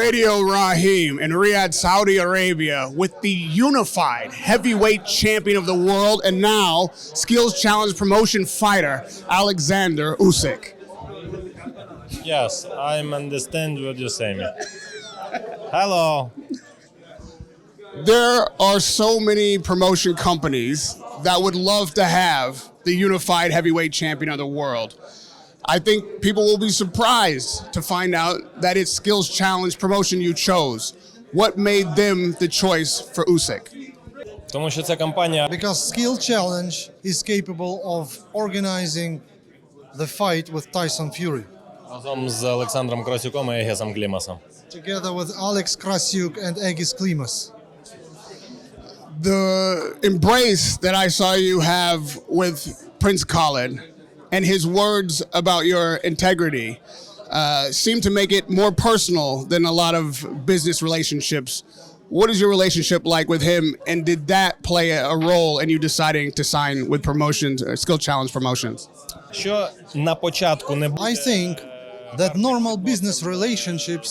Radio Rahim in Riyadh, Saudi Arabia with the unified heavyweight champion of the world and now Skills Challenge promotion fighter, Oleksandr Usyk. Yes, I understand what you're saying. Hello. There are so many promotion companies that would love to have the unified heavyweight champion of the world. I think people will be surprised to find out that it's Skills Challenge promotion you chose. What made them the choice for Usyk? Тому що ця компанія Because Skill Challenge is capable of organizing the fight with Tyson Fury, разом з Олександром Красюком і Егесом Клімасом. together with Alex Krasiuk and Egis Klimas. The embrace that I saw you have with Prince Khalid and his words about your integrity seem to make it more personal than a lot of business relationships. What is your relationship like with him, and did that play a role in you deciding to sign with promotions, Skill Challenge promotions? Що на початку не I think that normal business relationships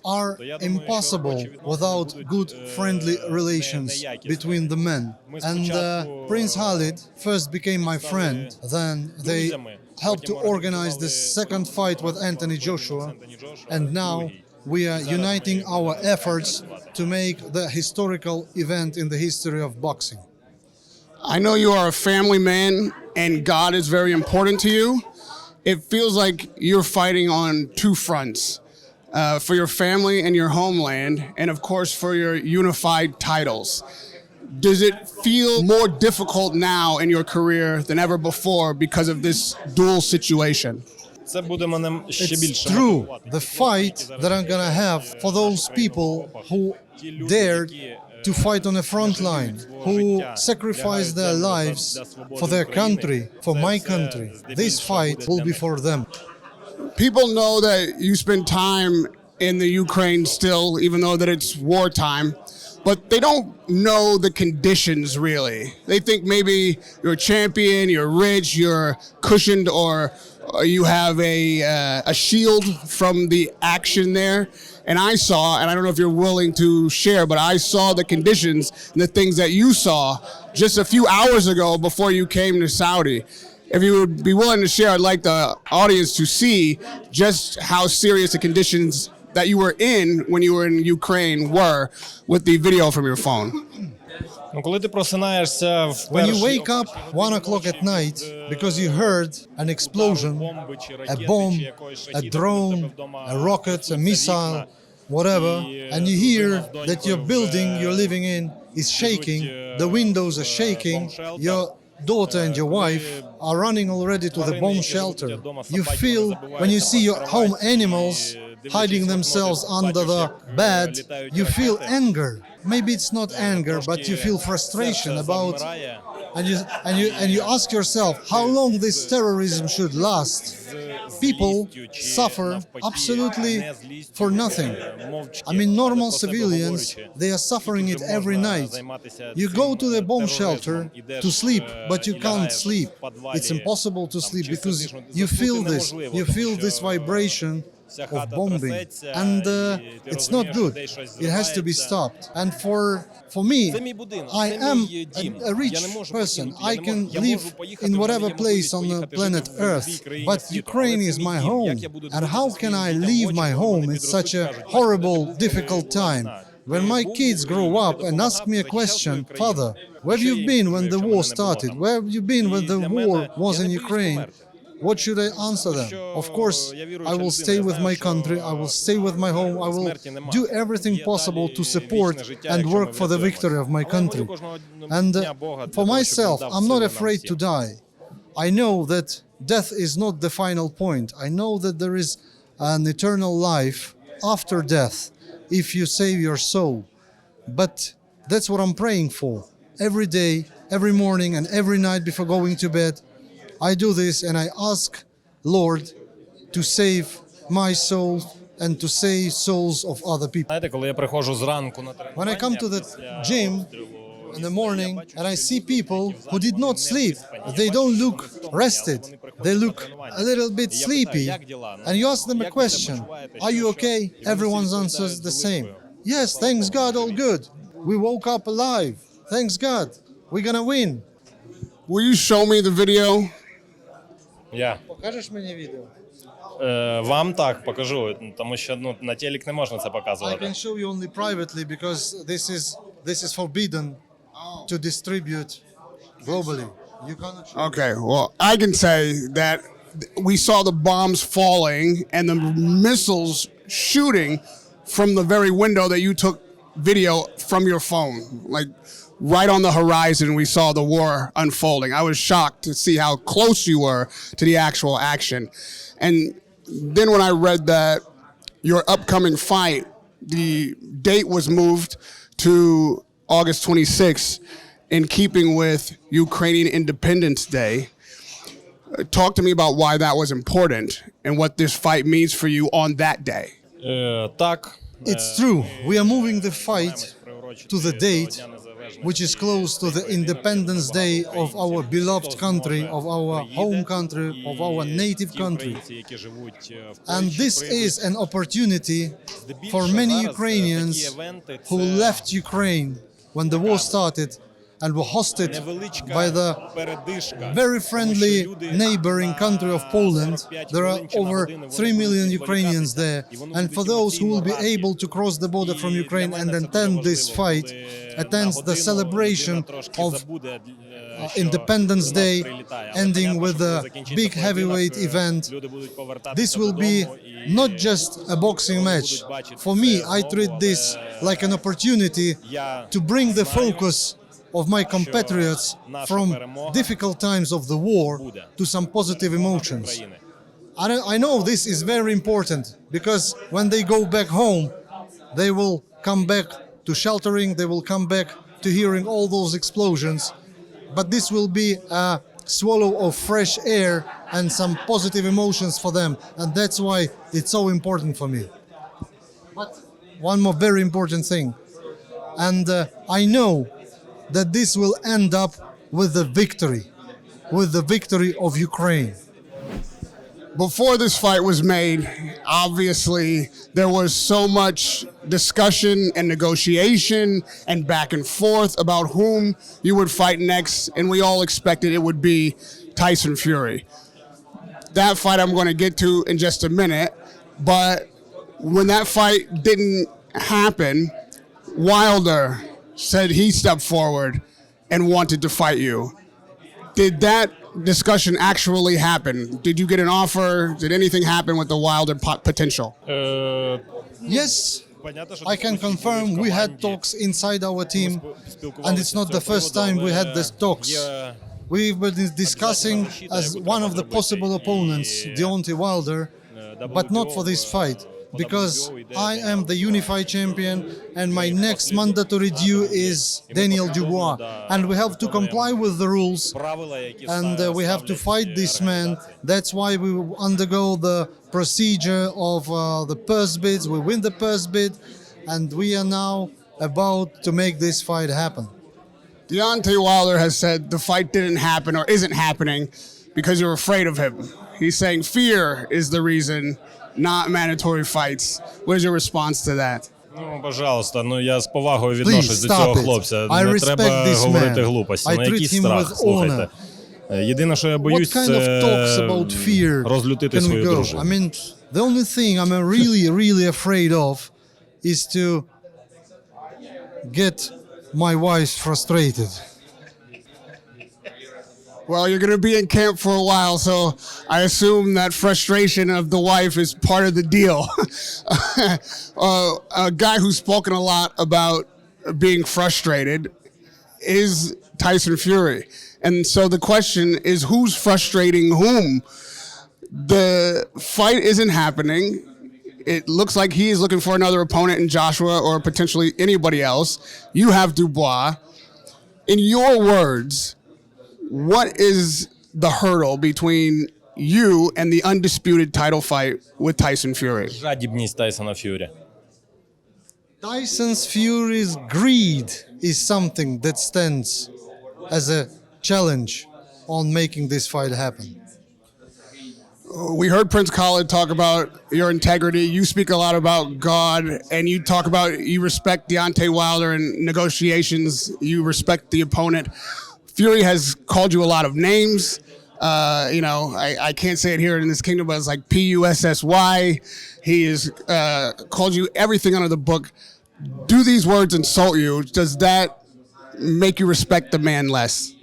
are impossible without good friendly relations between the men. And Prince Khalid first became my friend, then they helped to organize the second fight with Anthony Joshua, and now we are uniting our efforts to make the historical event in the history of boxing. I know you are a family man and God is very important to you. It feels like you're fighting on two fronts, for your family and your homeland, and of course for your unified titles. Does it feel more difficult now in your career than ever before because of this dual situation? це буде мене ще It's більше true, мотивувати. the fight that I'm gonna have for those people who dared to fight on the front line, who sacrificed their lives for their country, for my country. This fight will be for them. People know that you spend time in the Ukraine still, even though that it's wartime, but they don't know the conditions really. They think maybe you're a champion, you're rich, you're cushioned, or you have a shield from the action there. And I saw, and I don't know if you're willing to share, but I saw the conditions and the things that you saw just a few hours ago before you came to Saudi. If you would be willing to share, I'd like the audience to see just how serious the conditions that you were in when you were in Ukraine were with the video from your phone. Ну, коли ти просинаєшся в When you wake up 1 o'clock at night because you heard an explosion, a bomb, a drone, a rocket, a missile, whatever, and you hear that your building you're living in is shaking, the windows are shaking, your daughter and your wife are running already to the bomb shelter. You feel, when you see your home animals hiding themselves under the bed, you feel anger. Maybe it's not anger, but you feel frustration about, and you ask yourself how long this terrorism should last. People suffer absolutely for nothing. I mean, normal civilians, they are suffering it every night. You go to the bomb shelter to sleep, but you can't sleep. It's impossible to sleep because you feel this vibration of bombing, and it's not good. It has to be stopped. And for me, I am a rich person. I can live in whatever place on the planet Earth, but Ukraine is my home. And how can I leave my home in such a horrible, difficult time? When my kids grow up and ask me a question, Father, where have you been when the war started? Where have you been when the war was in Ukraine? What should I answer them? Of course, I will stay with my country, I will stay with my home, I will do everything possible to support and work for the victory of my country. And for myself, I'm not afraid to die. I know that death is not the final point. I know that there is an eternal life after death if you save your soul. But that's what I'm praying for. Every day, every morning and every night before going to bed, I do this and I ask Lord to save my soul and to save souls of other people. Знаєте, коли я приходжу зранку на тренування, When I come to the gym in the morning and I see people who did not sleep. They don't look rested. They look a little bit sleepy. And you ask them a question, are you okay? Everyone's answer is the same. Yes, thanks God, all good. We woke up alive. Thanks God. We're gonna win. Will you show me the video? Я. Покажеш мені відео? Вам так покажу, тому що на телек не можна це I показувати. can show you only privately because this is forbidden to distribute globally. You cannot show. Okay, well, I can say that we saw the bombs falling and the missiles shooting from the very window that you took video from your phone. Like, right on the horizon, we saw the war unfolding. I was shocked to see how close you were to the actual action. And then when I read that your upcoming fight, the date was moved to August 26th in keeping with Ukrainian Independence Day. Talk to me about why that was important and what this fight means for you on that day. Так. It's true. We are moving the fight to the date which is close to the Independence Day of our beloved country, of our home country, of our native country. And this is an opportunity for many Ukrainians who left Ukraine when the war started and were hosted by the very friendly neighboring country of Poland. There are over 3 million Ukrainians there. And for those who will be able to cross the border from Ukraine and attend this fight, attend the celebration of Independence Day, ending with a big heavyweight event, this will be not just a boxing match. For me, I treat this like an opportunity to bring the focus of my compatriots from difficult times of the war to some positive emotions. I know this is very important because when they go back home, they will come back to sheltering, they will come back to hearing all those explosions. But this will be a swallow of fresh air and some positive emotions for them. And that's why it's so important for me. But one more very important thing. And I know that this will end up with the victory of Ukraine. Before this fight was made, obviously there was so much discussion and negotiation and back and forth about whom you would fight next, and we all expected it would be Tyson Fury. That fight I'm going to get to in just a minute, but when that fight didn't happen, Wilder said he stepped forward and wanted to fight you. Did that discussion actually happen? Did you get an offer? Did anything happen with the Wilder potential? Yes, I can confirm we had talks inside our team, and it's not the first time we had these talks. We've been discussing as one of the possible opponents, Deontay Wilder, but not for this fight, because I am the unified champion and my next mandatory due is Daniel Dubois, and we have to comply with the rules and we have to fight this man. That's why we undergo the procedure of the purse bids. We win the purse bid and we are now about to make this fight happen. Deontay Wilder has said the fight didn't happen or isn't happening because you're afraid of him. He's saying fear is the reason, not mandatory fights. What is your response to that? Ну, пожалуйста, я з повагою відношусь до цього хлопця. Не треба говорити глупості. На який страх, слухайте. Єдине, що я боюсь, це розлютити свою дружину. I mean, the only thing I'm really afraid of is to get my wife frustrated. Well, you're going to be in camp for a while, so I assume that frustration of the wife is part of the deal. A guy who's spoken a lot about being frustrated is Tyson Fury. And so the question is, who's frustrating whom? The fight isn't happening. It looks like he is looking for another opponent in Joshua or potentially anybody else. You have Dubois. In your words, what is the hurdle between you and the undisputed title fight with Tyson Fury? Жадібність Тайсона Ф'юрі. Tyson's Fury's greed is something that stands as a challenge on making this fight happen. We heard Prince Khalid talk about your integrity. You speak a lot about God, and you talk about you respect Deontay Wilder in negotiations. You respect the opponent. Fury has called you a lot of names. I can't say it here in this kingdom, but it's like Pussy. He has called you everything under the book. Do these words insult you? Does that make you respect the man less?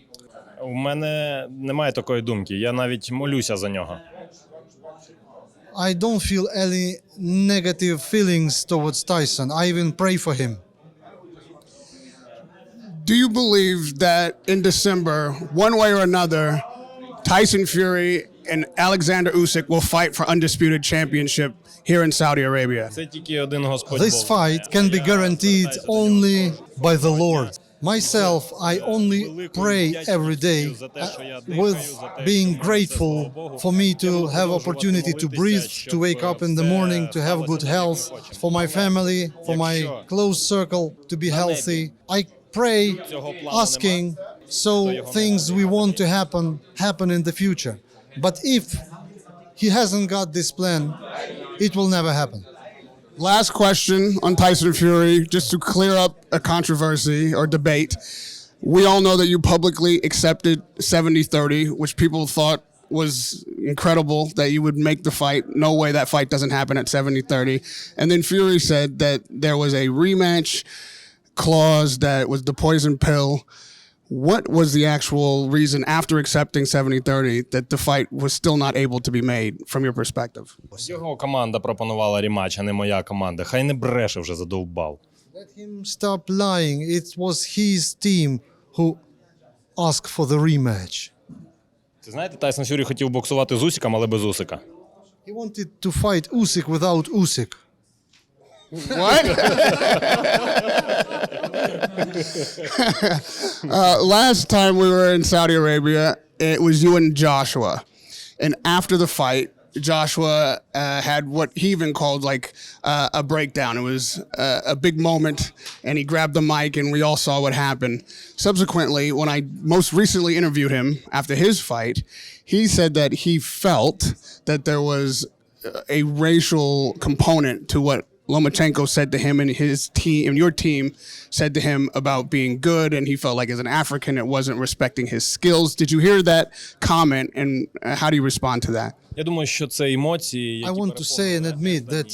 У мене немає такої думки. Я навіть молюся за нього. I don't feel any negative feelings towards Tyson. I even pray for him. Do you believe that in December, one way or another, Tyson Fury and Oleksandr Usyk will fight for undisputed championship here in Saudi Arabia? Це тільки один Господь This Бог. fight can be guaranteed only by the Lord. Myself, I only pray every day with being grateful for me to have opportunity to breathe, to wake up in the morning, to have good health, for my family, for my close circle to be healthy. I pray asking so things we want to happen in the future. But if he hasn't got this plan, it will never happen. Last question on Tyson Fury, just to clear up a controversy or debate. We all know that you publicly accepted 70-30, which people thought was incredible that you would make the fight. No way that fight doesn't happen at 70-30. And then Fury said that there was a rematch clause that was the poison pill. What was the actual reason after accepting 70-30 that the fight was still not able to be made from your perspective? Його команда пропонувала рематч, а не моя команда. Хай не бреше вже, задовбав. Let him stop lying. It was his team who asked for the rematch. Ти знаєте, Тайсон Фюрі хотів боксувати з Усиком, але без Усика. He wanted to fight Usyk without Usyk. What? Last time we were in Saudi Arabia, it was you and Joshua. And after the fight, Joshua had what he even called like a breakdown. It was a big moment, and he grabbed the mic, and we all saw what happened. Subsequently, when I most recently interviewed him after his fight, he said that he felt that there was a racial component to what Lomachenko said to him and his team and your team said to him about being good, and he felt like as an African it wasn't respecting his skills. Did you hear that comment, and how do you respond to that? Я думаю, що це емоції, I want to say and admit that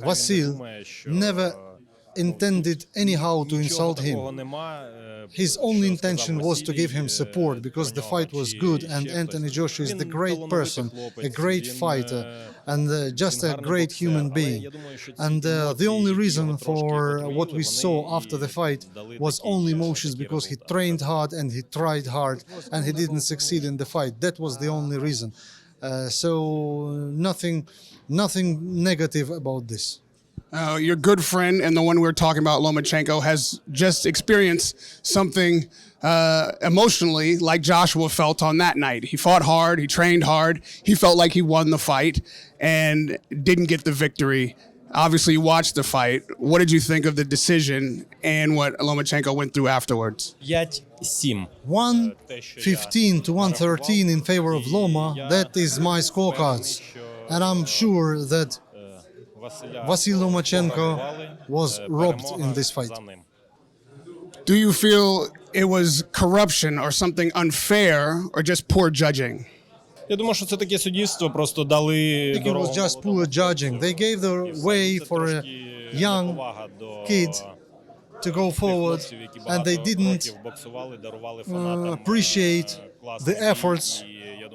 Vasil never intended anyhow to insult him. His only intention was to give him support because the fight was good, and Anthony Joshua is the great person, a great fighter, and just a great human being. And the only reason for what we saw after the fight was only emotions, because he trained hard and he tried hard and he didn't succeed in the fight. That was the only reason. So nothing negative about this. Your good friend and the one we're talking about, Lomachenko, has just experienced something emotionally like Joshua felt on that night. He fought hard, he trained hard, he felt like he won the fight and didn't get the victory. Obviously, you watched the fight. What did you think of the decision and what Lomachenko went through afterwards? 5-7. 115 to 113 in favor of Loma. That is my scorecards. And I'm sure that Vasiliy Lomachenko was robbed in this fight. Do you feel it was corruption or something unfair or just poor judging? Я думаю, що це таке суддівство, просто дали I think it was just poor judging. They gave the way for a young kid to go forward, and they didn't appreciate the efforts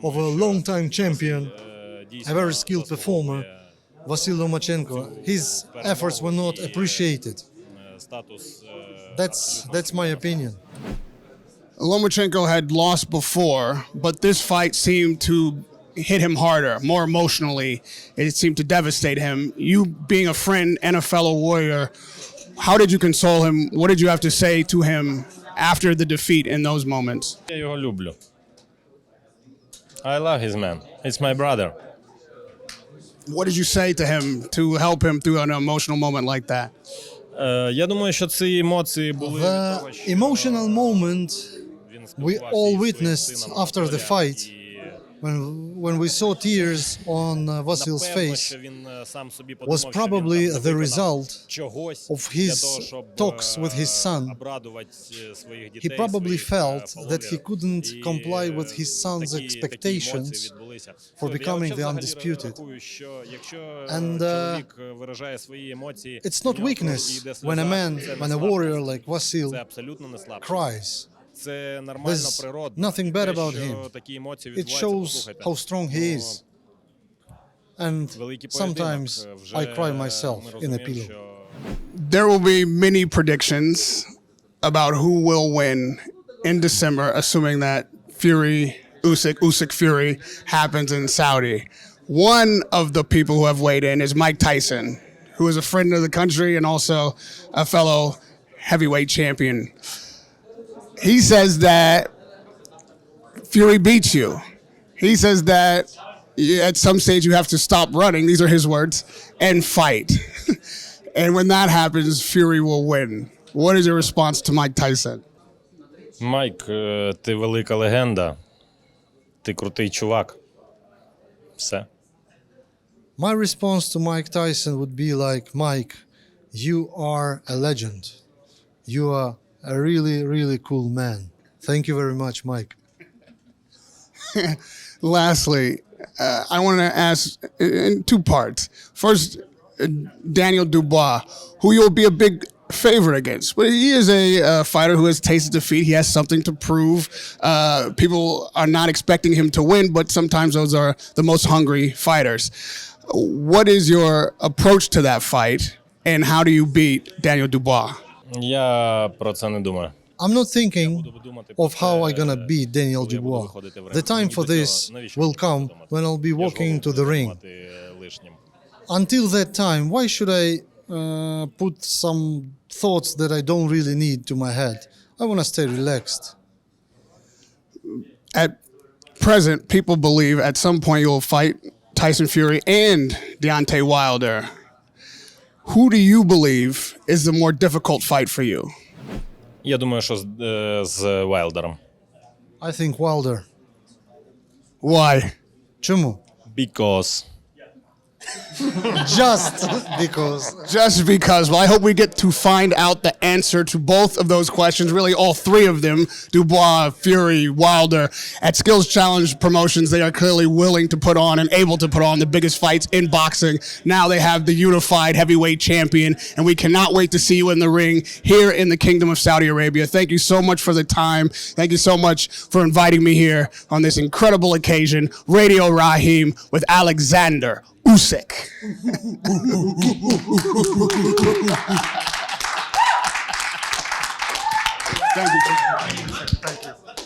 of a long-time champion, a very skilled performer, Vasiliy Lomachenko. His efforts were not appreciated. That's my opinion. Lomachenko had lost before, but this fight seemed to hit him harder, more emotionally. It seemed to devastate him. You being a friend and a fellow warrior, how did you console him? What did you have to say to him after the defeat in those moments? Я його люблю. I love his man. It's my brother. What did you say to him to help him through an emotional moment like that? Я думаю, що ці емоції були The від того, що emotional moment він we спілкувався all із своїм witnessed сином after the Анатолієм, fight, і when we saw tears on Vasil's напевно, face, що він сам собі was подумав, що він probably там the не виконав result чогось of для his того, щоб talks with his son. обрадувати своїх He дітей, probably своїх felt that he фоловерів. couldn't І, comply with his son's такі expectations емоції відбулися. for Я becoming the взагалі undisputed. рахую, що якщо And, чоловік виражає свої емоції, It's not в нього weakness йде when a сльоза, man, це не when a слабкість. warrior like Vasil Це абсолютно не слабкість. cries. Це нормально, There's природно. nothing Те, bad about що him. такі емоції It відбуваються, shows послухайте. how strong he is. And Великий sometimes поєдинок, вже I cry myself ми in a розуміємо, pillow. що There will be many predictions about who will win in December, assuming that Usyk Fury happens in Saudi. One of the people who have weighed in is Mike Tyson, who is a friend of the country and also a fellow heavyweight champion. He says that Fury beats you. He says that at some stage you have to stop running, these are his words, and fight. And when that happens, Fury will win. What is your response to Mike Tyson? Майк, ти велика легенда, ти крутий чувак. Все. my response to Mike Tyson would be like, Mike, you are a legend. You are a really, really cool man. Thank you very much, Mike. Lastly, I want to ask in two parts. First, Daniel Dubois, who you'll be a big favorite against. But he is a fighter who has tasted defeat. He has something to prove. People are not expecting him to win, but sometimes those are the most hungry fighters. What is your approach to that fight, and how do you beat Daniel Dubois? Я про це не думаю. I'm not thinking of how I'm gonna beat Daniel Dubois. The time for this will come when I'll be walking into the ring. Until that time, why should I put some thoughts that I don't really need to my head? I want to stay relaxed. At present, people believe at some point you'll fight Tyson Fury and Deontay Wilder. Who do you believe is the more difficult fight for you? Я думаю, що з Вайлдером. I think Wilder. Why? Чому? Because. Just because. Just because. Well, I hope we get to find out the answer to both of those questions, really all three of them, Dubois, Fury, Wilder. At Skills Challenge Promotions, they are clearly willing to put on and able to put on the biggest fights in boxing. Now they have the unified heavyweight champion, and we cannot wait to see you in the ring here in the Kingdom of Saudi Arabia. Thank you so much for the time. Thank you so much for inviting me here on this incredible occasion. Radio Rahim with Oleksandr Usyk. Thank you. Thank you.